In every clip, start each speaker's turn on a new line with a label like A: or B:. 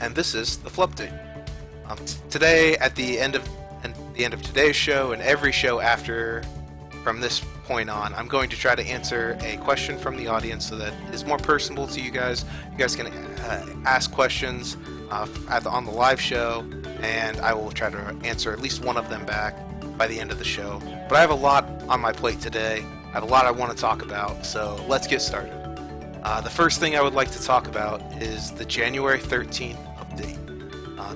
A: and this is the Flupdate. Today, at the end of today's show and every show after, from this point on, I'm going to try to answer a question from the audience so that it is more personable to you guys. You guys can ask questions on the live show, and I will try to answer at least one of them back by the end of the show. But I have a lot on my plate today. I have a lot I want to talk about, so let's get started. The first thing I would like to talk about is the January 13th update.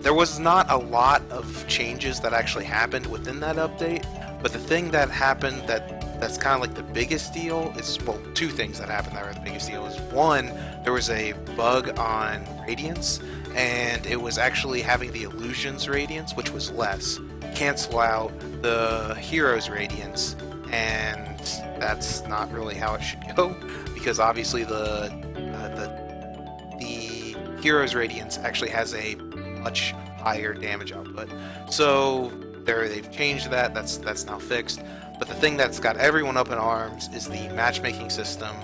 A: There was not a lot of changes that actually happened within that update, but the thing that happened that's kind of like the biggest deal is, well, two things that happened that are the biggest deal is, one, there was a bug on Radiance, and it was actually having the Illusions Radiance, which was less, cancel out the Heroes Radiance, and that's not really how it should go, because obviously the Heroes Radiance actually has a much higher damage output. So they've changed that. That's now fixed. But the thing that's got everyone up in arms is the matchmaking system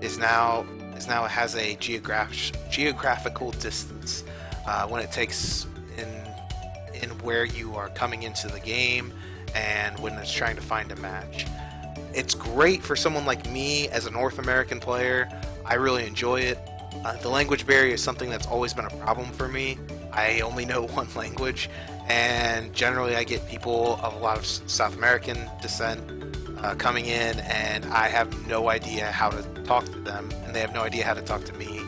A: is now has a geographical distance when it takes in where you are coming into the game and when it's trying to find a match. It's great for someone like me as a North American player. I really enjoy it. The language barrier is something that's always been a problem for me. I only know one language, and generally I get people of a lot of South American descent coming in, and I have no idea how to talk to them, and they have no idea how to talk to me.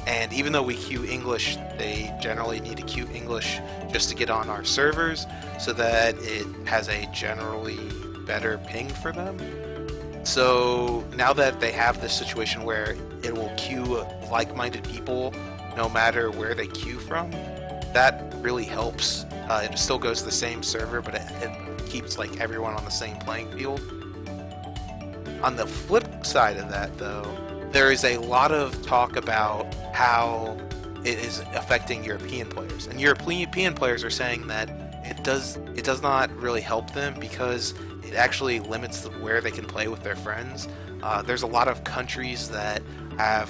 A: And even though we queue English, they generally need to queue English just to get on our servers so that it has a generally better ping for them. So now that they have this situation where it will queue like-minded people no matter where they queue from, that really helps. It still goes to the same server, but it keeps like everyone on the same playing field. On the flip side of that, though, there is a lot of talk about how it is affecting European players, and European players are saying that it does not really help them because it actually limits where they can play with their friends. There's a lot of countries that have,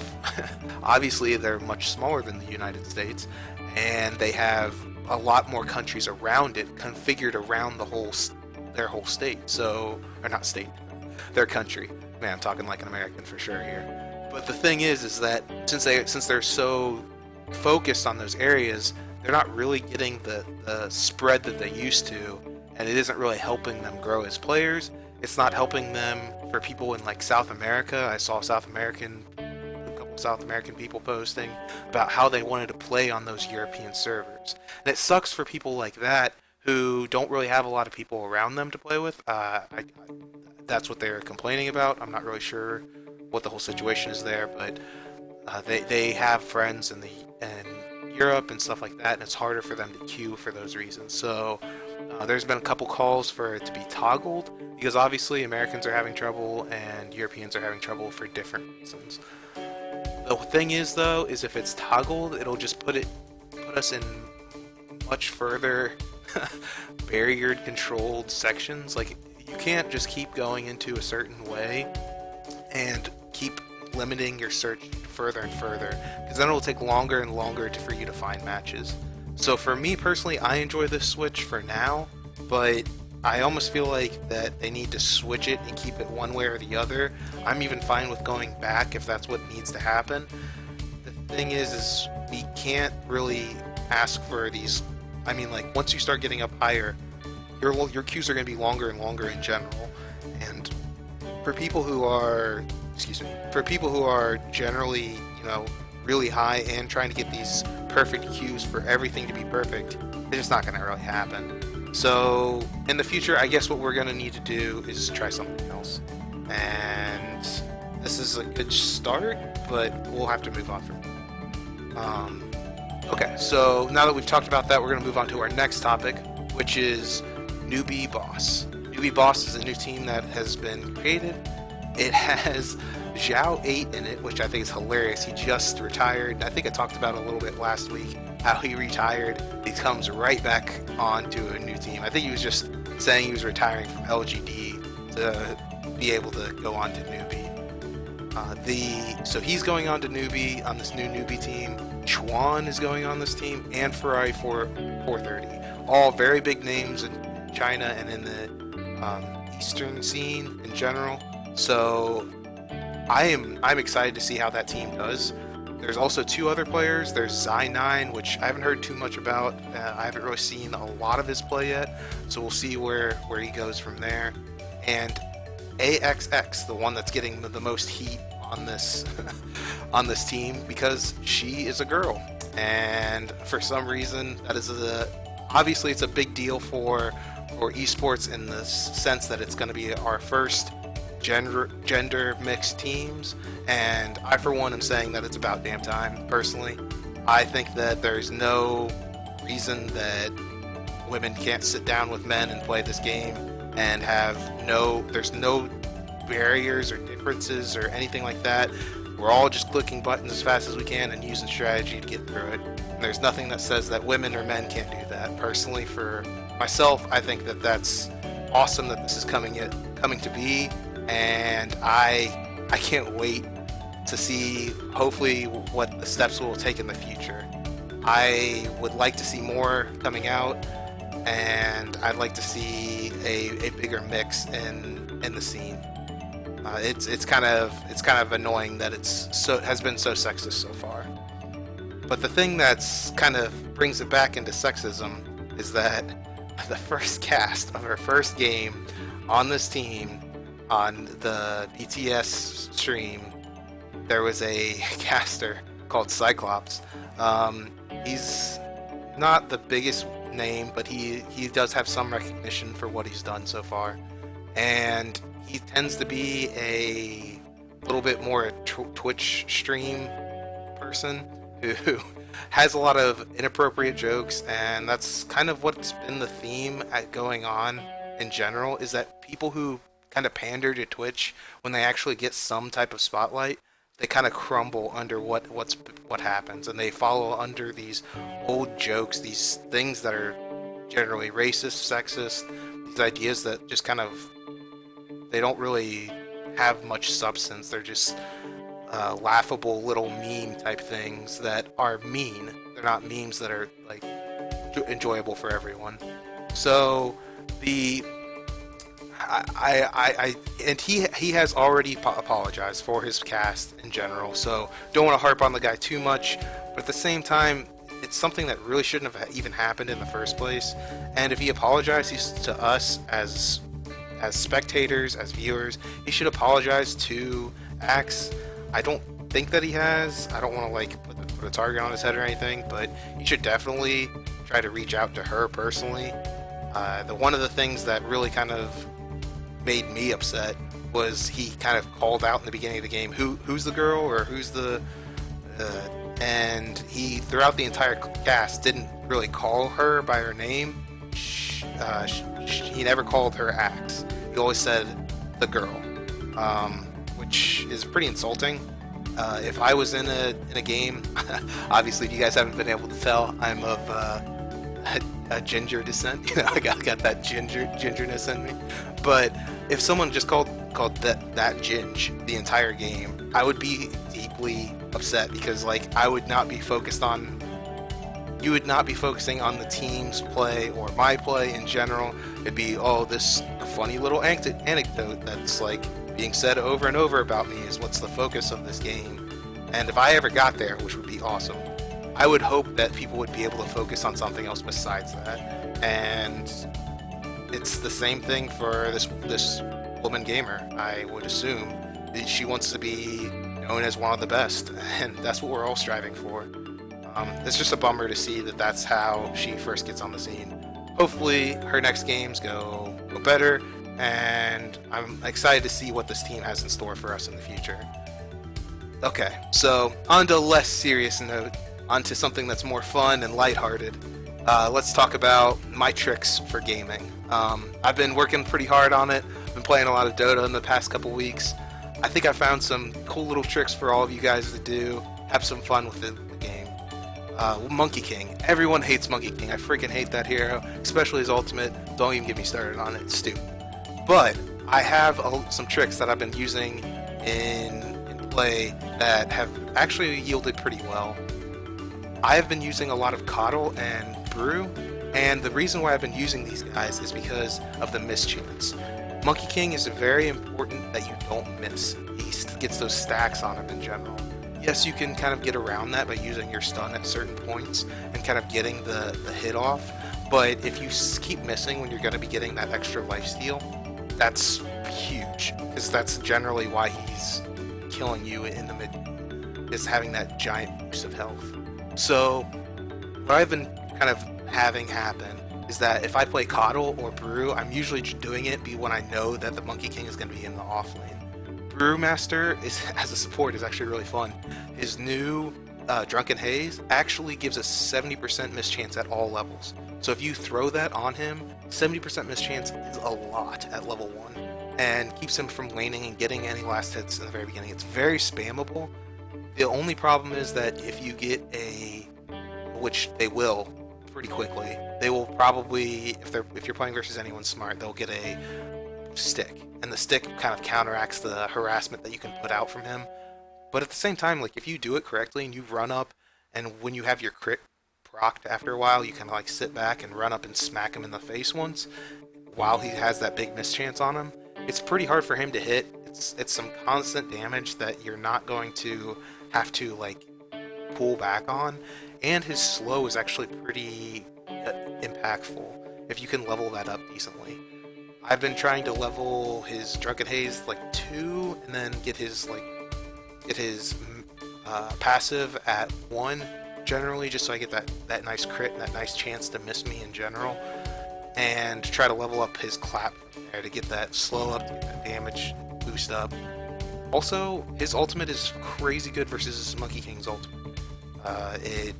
A: obviously they're much smaller than the United States, and they have a lot more countries around it configured around their whole state. So, or not state, their country. Man, I'm talking like an American for sure here. But the thing is that since they're so focused on those areas, they're not really getting the spread that they used to, and it isn't really helping them grow as players. It's not helping them for people in like South America. I saw a couple South American people posting about how they wanted to play on those European servers. And it sucks for people like that who don't really have a lot of people around them to play with. That's what they're complaining about. I'm not really sure what the whole situation is there, but they have friends in Europe and stuff like that, and it's harder for them to queue for those reasons. So there's been a couple calls for it to be toggled, because obviously Americans are having trouble and Europeans are having trouble for different reasons. The thing is, though, is if it's toggled, it'll just put us in much further barriered controlled sections. Like, you can't just keep going into a certain way and keep limiting your search further and further, because then it'll take longer and longer for you to find matches. So for me personally, I enjoy this switch for now, but I almost feel like that they need to switch it and keep it one way or the other. I'm even fine with going back if that's what needs to happen. The thing is we can't really ask for these. I mean, like, once you start getting up higher, your queues are going to be longer and longer in general, and for people who are generally, really high and trying to get these perfect queues for everything to be perfect, it's just not going to really happen. So in the future, I guess what we're going to need to do is try something else, and this is a good start, but we'll have to move on from it. Okay, so now that we've talked about that, we're going to move on to our next topic, which is Neebee.Boss. Neebee.Boss is a new team that has been created. It has Zhao8 in it, which I think is hilarious. He just retired. I think I talked about it a little bit last week, how he retired. He comes right back onto a new team. I think he was just saying he was retiring from LGD to be able to go on to Neebee. So he's going on to Neebee, on this new Neebee team. ChuaN is going on this team, and Ferrari 430. All very big names in China and in the Eastern scene in general. So I'm excited to see how that team does. There's also 2 other players. There's Zy9, which I haven't heard too much about. I haven't really seen a lot of his play yet, so we'll see where he goes from there. And AXX, the one that's getting the most heat on this on this team, because she is a girl, and for some reason that is obviously it's a big deal for esports in the sense that it's going to be our first gender mixed teams, and I for one am saying that it's about damn time. Personally, I think that there's no reason that women can't sit down with men and play this game and there's no barriers or differences or anything like that. We're all just clicking buttons as fast as we can and using strategy to get through it. And there's nothing that says that women or men can't do that. Personally, for myself, I think that that's awesome that this is coming to be, and I can't wait to see hopefully what the steps will take in the future. I would like to see more coming out, and I'd like to see a bigger mix in the scene. It's kind of annoying that has been so sexist so far. But the thing that's kind of brings it back into sexism is that the first cast of our first game on this team on the BTS stream, there was a caster called Cyclops. He's not the biggest name, but he does have some recognition for what he's done so far, and he tends to be a little bit more a Twitch stream person who has a lot of inappropriate jokes, and that's kind of what's been the theme going on in general, is that people who kind of pander to Twitch, when they actually get some type of spotlight, they kind of crumble under what happens, and they follow under these old jokes, these things that are generally racist, sexist, these ideas that just kind of, they don't really have much substance. They're just laughable little meme type things that are mean. They're not memes that are like enjoyable for everyone. So and he has already apologized for his cast in general, so don't want to harp on the guy too much, but at the same time, it's something that really shouldn't have even happened in the first place. And if he apologizes to us as spectators, as viewers, he should apologize to Axe. I don't think that he has. I don't want to like put a target on his head or anything, but he should definitely try to reach out to her personally. One of the things that really kind of made me upset was he kind of called out in the beginning of the game who's the girl, or who's the and he throughout the entire cast didn't really call her by her name. He never called her Axe. He always said the girl, which is pretty insulting. If I was in a game, obviously if you guys haven't been able to tell, I'm of a ginger descent. You know, I got that gingerness in me. But if someone just called that ginge the entire game, I would be deeply upset, because like I would not be focused on. You would not be focusing on the team's play or my play in general. It'd be, this funny little anecdote that's like being said over and over about me is what's the focus of this game. And if I ever got there, which would be awesome, I would hope that people would be able to focus on something else besides that. And it's the same thing for this woman gamer. I would assume that she wants to be known as one of the best, and that's what we're all striving for. It's just a bummer to see that that's how she first gets on the scene. Hopefully her next games go better, and I'm excited to see what this team has in store for us in the future. Okay, so on to a less serious note, onto something that's more fun and lighthearted. Let's talk about my tricks for gaming. I've been working pretty hard on it. I've been playing a lot of Dota in the past couple weeks. I think I found some cool little tricks for all of you guys to do. Have some fun with the game. Monkey King. Everyone hates Monkey King. I freaking hate that hero, especially his ultimate. Don't even get me started on it. It's stupid. But I have some tricks that I've been using in play that have actually yielded pretty well. I've been using a lot of Coddle and Brew, and the reason why I've been using these guys is because of the mischance. Monkey King is very important that you don't miss. He gets those stacks on him in general. Yes, you can kind of get around that by using your stun at certain points and kind of getting the hit off, but if you keep missing when you're going to be getting that extra lifesteal, that's huge, because that's generally why he's killing you in the mid, is having that giant boost of health. So what I've been kind of having happen is that if I play Coddle or Brew, I'm usually just doing it when I know that the Monkey King is going to be in the off lane. Brewmaster as a support is actually really fun. His new Drunken Haze actually gives a 70% mischance at all levels. So if you throw that on him, 70% mischance is a lot at level 1, and keeps him from laning and getting any last hits in the very beginning. It's very spammable. The only problem is that if you get which they will pretty quickly, they will probably, if you're playing versus anyone smart, they'll get a stick, and the stick kind of counteracts the harassment that you can put out from him. But at the same time, like, if you do it correctly and you run up, and when you have your crit procced after a while, you kind of like sit back and run up and smack him in the face once while he has that big mischance on him, it's pretty hard for him to hit. It's some constant damage that you're not going to have to like pull back on, and his slow is actually pretty impactful if you can level that up decently. I've been trying to level his Drunken Haze like 2, and then get his passive at 1 generally, just so I get that nice crit and that nice chance to miss me in general, and try to level up his clap there to get that slow up, to get that damage boost up. Also, his ultimate is crazy good versus Monkey King's ultimate. It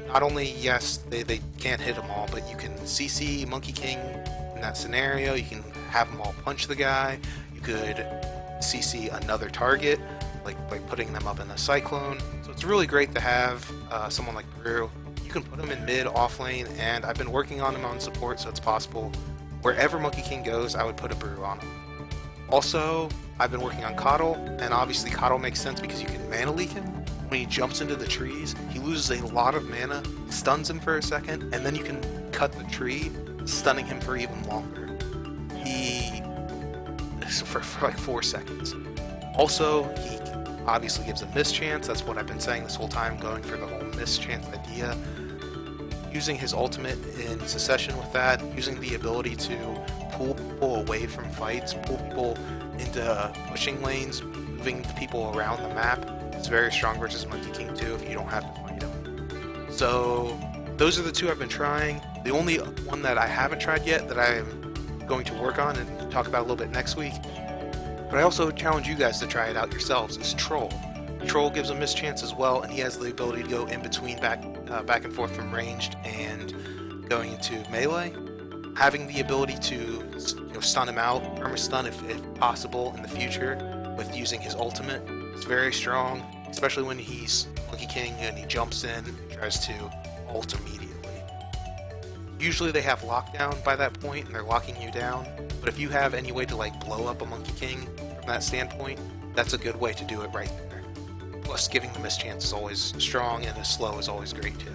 A: not only, yes, they can't hit them all, but you can CC Monkey King in that scenario. You can have them all punch the guy. You could CC another target, like by putting them up in a cyclone. So it's really great to have someone like Brew. You can put him in mid, off lane, and I've been working on him on support, so it's possible wherever Monkey King goes, I would put a Brew on him. Also, I've been working on Coddle, and obviously Coddle makes sense because you can mana leak him. When he jumps into the trees, he loses a lot of mana, stuns him for a second, and then you can cut the tree, stunning him for even longer. For like 4 seconds. Also, he obviously gives a mischance. That's what I've been saying this whole time, going for the whole mischance idea. Using his ultimate in succession with that, using the ability to pull people away from fights, pull people into pushing lanes, moving the people around the map. It's very strong versus Monkey King too if you don't have to fight him. So those are the 2 I've been trying. The only one that I haven't tried yet that I'm going to work on and talk about a little bit next week, but I also challenge you guys to try it out yourselves, is Troll. Troll gives a mischance as well, and he has the ability to go in between back and forth from ranged and going into melee. Having the ability to stun him out, perma-stun if possible in the future with using his ultimate is very strong, especially when he's Monkey King and he jumps in and tries to ult immediately. Usually they have lockdown by that point and they're locking you down, but if you have any way to like blow up a Monkey King from that standpoint, that's a good way to do it right there. Plus, giving the mischance is always strong, and the slow is always great too.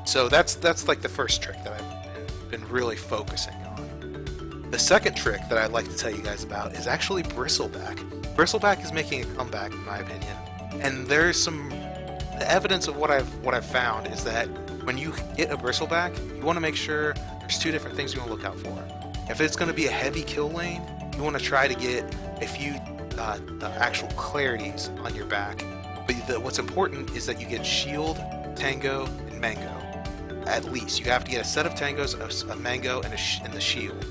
A: So that's like the first trick that I've been really focusing on. The second trick that I'd like to tell you guys about is actually bristleback. Bristleback is making a comeback in my opinion, and there's some evidence of what I've found is that when you get a bristleback, you want to make sure there's 2 different things you want to look out for. If it's going to be a heavy kill lane, you want to try to get a few actual clarities on your back. But what's important is that you get shield, tango, and mango. At least you have to get a set of tangos, a mango, and the shield.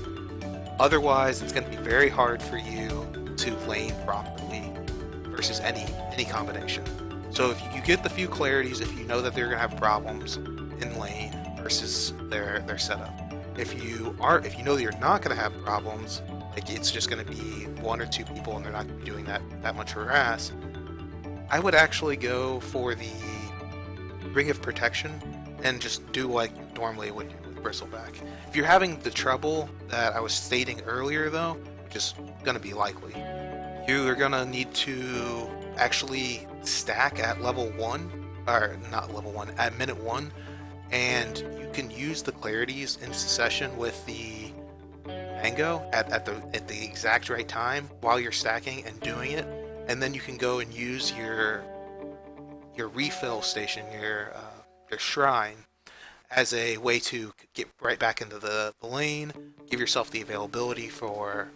A: Otherwise, it's going to be very hard for you to lane properly versus any combination. So if you get the few clarities, if you know that they're going to have problems in lane versus their setup. If you know that you're not going to have problems, like it's just going to be 1 or 2 people and they're not going to be doing that much harass, I would actually go for the Ring of Protection and just do like you normally would do with Bristleback. If you're having the trouble that I was stating earlier though, which is going to be likely, you are going to need to actually stack at level 1 or not level 1, at minute 1, and you can use the clarities in succession with the mango at the exact right time while you're stacking and doing it, and then you can go and use your refill station, your shrine, as a way to get right back into the lane, give yourself the availability for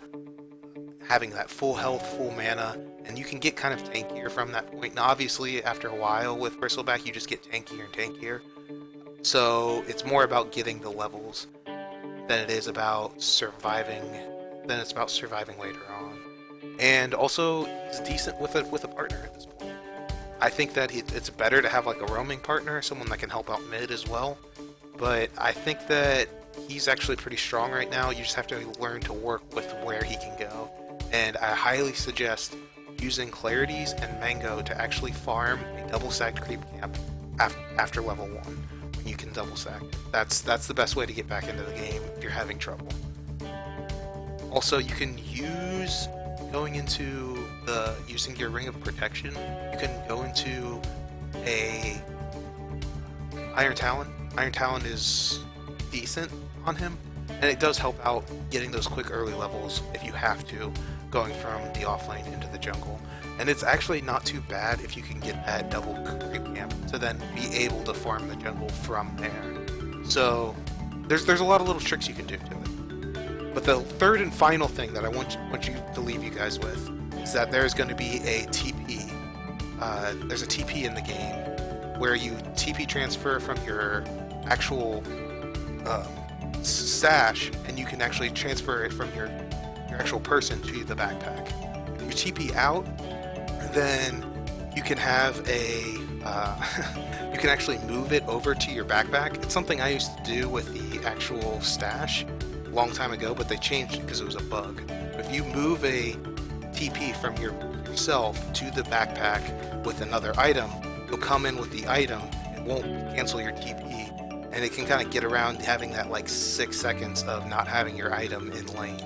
A: having that full health, full mana, and you can get kind of tankier from that point. Now, obviously, after a while with bristleback, you just get tankier and tankier. So it's more about getting the levels than it is about surviving. Then it's about surviving later on. And also, it's decent with a partner at this point. I think that it's better to have like a roaming partner, someone that can help out mid as well. But I think that he's actually pretty strong right now. You just have to learn to work with where he can go. And I highly suggest using clarities and mango to actually farm a double stacked creep camp after level 1 when you can double stack. That's the best way to get back into the game if you're having trouble. Also, you can use using your ring of protection. You can go into a Iron Talon. Iron Talon is decent on him, and it does help out getting those quick early levels if you have to, going from the offlane into the jungle. And it's actually not too bad if you can get that double creep camp to then be able to farm the jungle from there. So there's a lot of little tricks you can do to it. But the third and final thing that I want you to leave you guys with is that there's going to be a TP. There's a TP in the game where you TP transfer from your actual stash, and you can actually transfer it from your actual person to the backpack. If you TP out, then you can have you can actually move it over to your backpack. It's something I used to do with the actual stash a long time ago, but they changed it because it was a bug. If you move a TP from yourself to the backpack with another item, you'll come in with the item. It won't cancel your TP, and it can kind of get around having that like 6 seconds of not having your item in lane.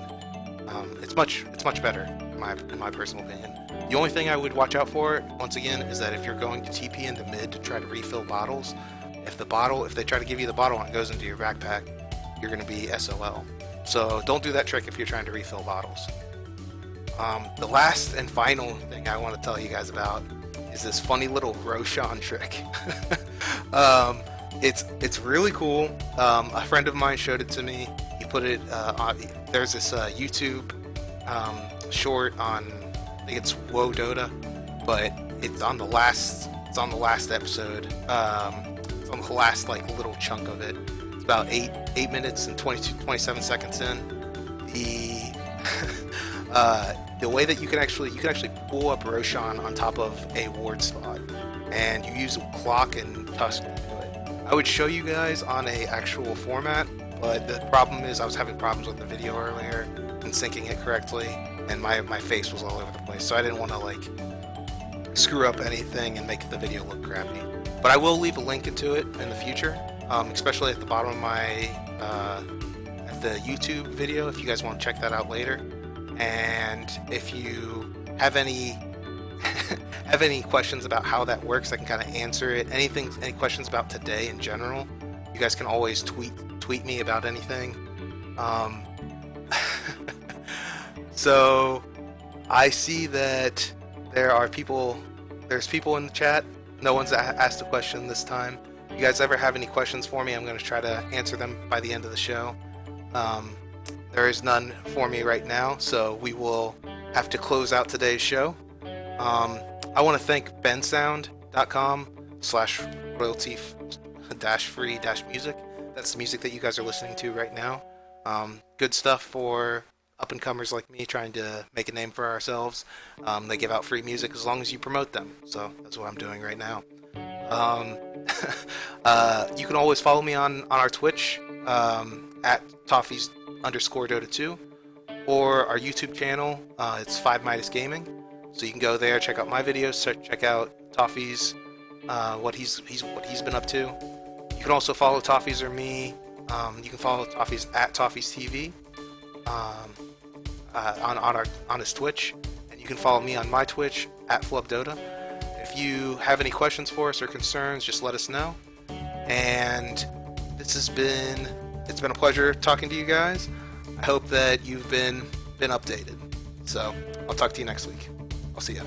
A: It's much better in my personal opinion. The only thing I would watch out for, once again, is that if you're going to TP into mid to try to refill bottles, if they try to give you the bottle and it goes into your backpack, you're going to be SOL. So don't do that trick if you're trying to refill bottles. The last and final thing I want to tell you guys about is this funny little Roshan trick. It's really cool. A friend of mine showed it to me. He put it on. There's this YouTube short on, I think it's Whoa Dota, but it's on the last episode. It's on the last like little chunk of it. It's about 8 minutes and 27 seconds in. The way that you can actually pull up Roshan on top of a ward spot, and you use clock and tusk to do it. I would show you guys on a actual format, but the problem is I was having problems with the video earlier and syncing it correctly, and my face was all over the place, so I didn't want to like screw up anything and make the video look crappy. But I will leave a link into it in the future, especially at the bottom of my at the YouTube video if you guys want to check that out later. And if you have any questions about how that works, I can kind of answer it. Any questions about today in general, you guys can always tweet me about anything. So I see that there's people in the chat. No one's asked a question this time. You guys ever have any questions for me? I'm going to try to answer them by the end of the show. There is none for me right now, so we will have to close out today's show. I want to thank bensound.com/royalty-free-music. That's the music that you guys are listening to right now. Good stuff for up-and-comers like me trying to make a name for ourselves. They give out free music as long as you promote them, so that's what I'm doing right now. You can always follow me on our Twitch at Toffees_Dota2, or our YouTube channel. It's 5 Midas Gaming, so you can go there, check out my videos, check out Toffees, what he's been up to. You can also follow Toffees or me. You can follow Toffees at Toffees TV on his Twitch, and you can follow me on my Twitch at Flupdate. If you have any questions for us or concerns, just let us know. And it's been a pleasure talking to you guys. I hope that you've been updated. So I'll talk to you next week. I'll see you.